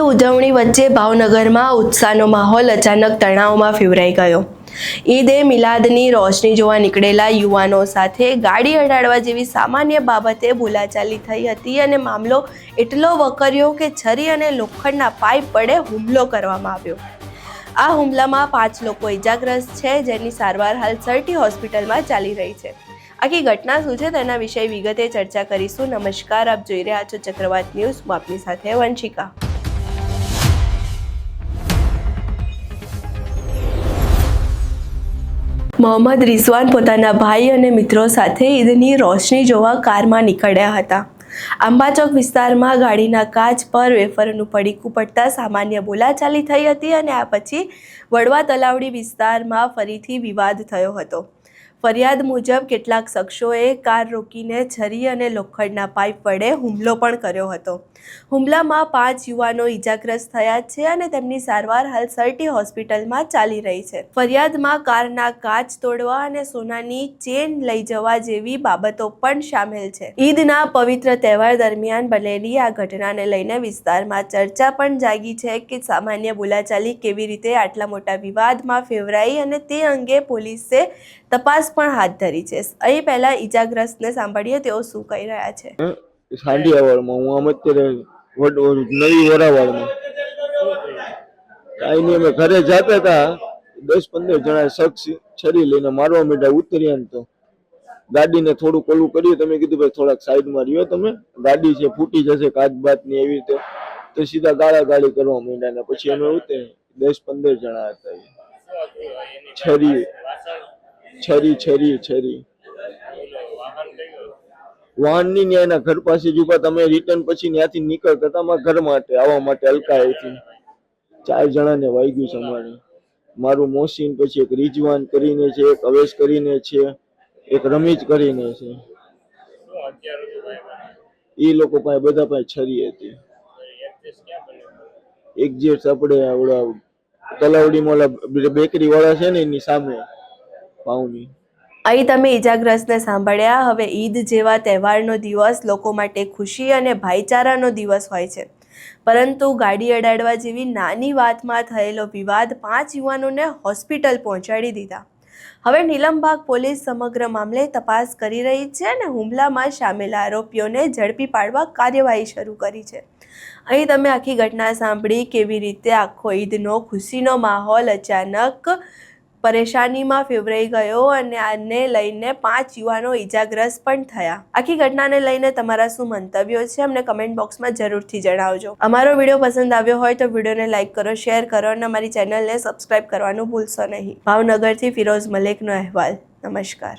ઉજવણી વચ્ચે ભાવનગરમાં ઉત્સાહનો માહોલ અચાનક તણાવમાં ફેવરાઈ ગયો। ઈદે મિલાદની રોશની જોવા નીકળેલા યુવાનો સાથે ગાડી અડાડવા જેવી સામાન્ય બાબતે બોલાચાલી થઈ હતી અને મામલો એટલો વકર્યો કે છરી અને લોખંડના પાઇપ વડે હુમલો કરવામાં આવ્યો। આ હુમલામાં 5 લોકો ઇજાગ્રસ્ત છે, જેની સારવાર હાલ સરટી હોસ્પિટલમાં ચાલી રહી છે। આખી ઘટના શું છે તેના વિશે વિગતે ચર્ચા કરીશું। નમસ્કાર, આપ જોઈ રહ્યા છો ચક્રવાત ન્યૂઝ। હું આપની સાથે વંશિકા। મોહમ્મદ રિઝવાન પોતાના ભાઈ અને મિત્રો સાથે ઈદની રોશની જોવા કારમાં નીકળ્યા હતા। આંબાચોક વિસ્તારમાં ગાડીના કાચ પર વેફરનું પડીકું પડતા સામાન્ય બોલાચાલી થઈ હતી અને આ પછી વડવા તલાવડી વિસ્તારમાં ફરીથી વિવાદ થયો હતો। ફરિયાદ મુજબ કેટલાક શખ્સોએ કાર રોકીને છરી અને લોખંડના પાઇપ વડે હુમલો પણ કર્યો હતો। હુમલામાં 5 યુવાનો ઇજાગ્રસ્ત થયા છે અને તેમની સારવાર હાલ સરટી હોસ્પિટલમાં ચાલી રહી છે। ફરિયાદમાં કારના કાચ તોડવા અને સોનાની ચેન લઈ જવા જેવી બાબતો પણ સામેલ છે। ઈદના પવિત્ર તહેવાર દરમિયાન બનેલી આ ઘટનાને લઈને વિસ્તારમાં ચર્ચા પણ જાગી છે કે સામાન્ય બોલાચાલી કેવી રીતે આટલા મોટા વિવાદમાં ફેવરાઈ અને તે અંગે પોલીસે તપાસ પણ હાથ ધરી છે। અહીં પહેલા ઇજાગ્રસ્તને સાંભળીએ તેઓ શું કહી રહ્યા છે। સાંઢિયાવાડમાં હું આમ અત્યારે નવી વરાવાડમાં કાંઈ નહીં, અમે ઘરે જતા હતા, 10-15 જણા શખ્સ છરી લઈને મારવા માંડ્યા। ઉતર્યા તો ગાડીને થોડુંક ઓલું કર્યું, તમે કીધું ભાઈ થોડાક સાઈડમાં રહ્યો, તમે ગાડી છે ફૂટી જશે કાચ બાત ની એવી રીતે, તો સીધા ગાળાગાળી કરવા માંડ્યા ને પછી અમે ઉતરે 10-15 જણા હતા। છરી વાહનની ન્યાયના ઘર પાસે જ ઉભા। તમે રિટર્ન પછી ત્યાંથી નીકળતા હતા અમારા ઘર માટે આવવા માટે હલકાએથી 4 જણાને વાગ્યું છે। મારું મોસીન, પછી એક રિજવાન કરીને છે, એક અવેશ કરીને છે, એક રમીજ કરીને છે। એ લોકો પાસે બધા પાસે છરી હતી। એક્ઝેક્ટ આપણે ઓલા તલાવડીમાં ઓલા બેકરી વાળા છે ને એની સામે પાઉની। અહીં તમે ઇજાગ્રસ્તને સાંભળ્યા। હવે ઈદ જેવા તહેવારનો દિવસ લોકો માટે ખુશી અને ભાઈચારાનો દિવસ હોય છે, પરંતુ ગાડી અડાડવા જેવી નાની વાતમાં થયેલો વિવાદ 5 યુવાનોને હોસ્પિટલ પહોંચાડી દીધા। હવે નીલમબાગ પોલીસ સમગ્ર મામલે તપાસ કરી રહી છે અને હુમલામાં સામેલ આરોપીઓને ઝડપી પાડવા કાર્યવાહી શરૂ કરી છે। અહીં તમે આખી ઘટના સાંભળી, કેવી રીતે આખો ઈદનો ખુશીનો માહોલ અચાનક પરેશાનીમાં ફેવરાઈ ગયો અને આને લઈને 5 યુવાનો ઇજાગ્રસ્ત પણ થયા। આખી ઘટનાને લઈને તમારા શું મંતવ્યો છે અમને કમેન્ટ બોક્સમાં જરૂરથી જણાવજો। અમારો વિડીયો પસંદ આવ્યો હોય તો વિડીયોને લાઇક કરો, શેર કરો અને અમારી ચેનલને સબસ્ક્રાઇબ કરવાનું ભૂલશો નહીં। ભાવનગરથી ફિરોઝ મલેકનો અહેવાલ। નમસ્કાર।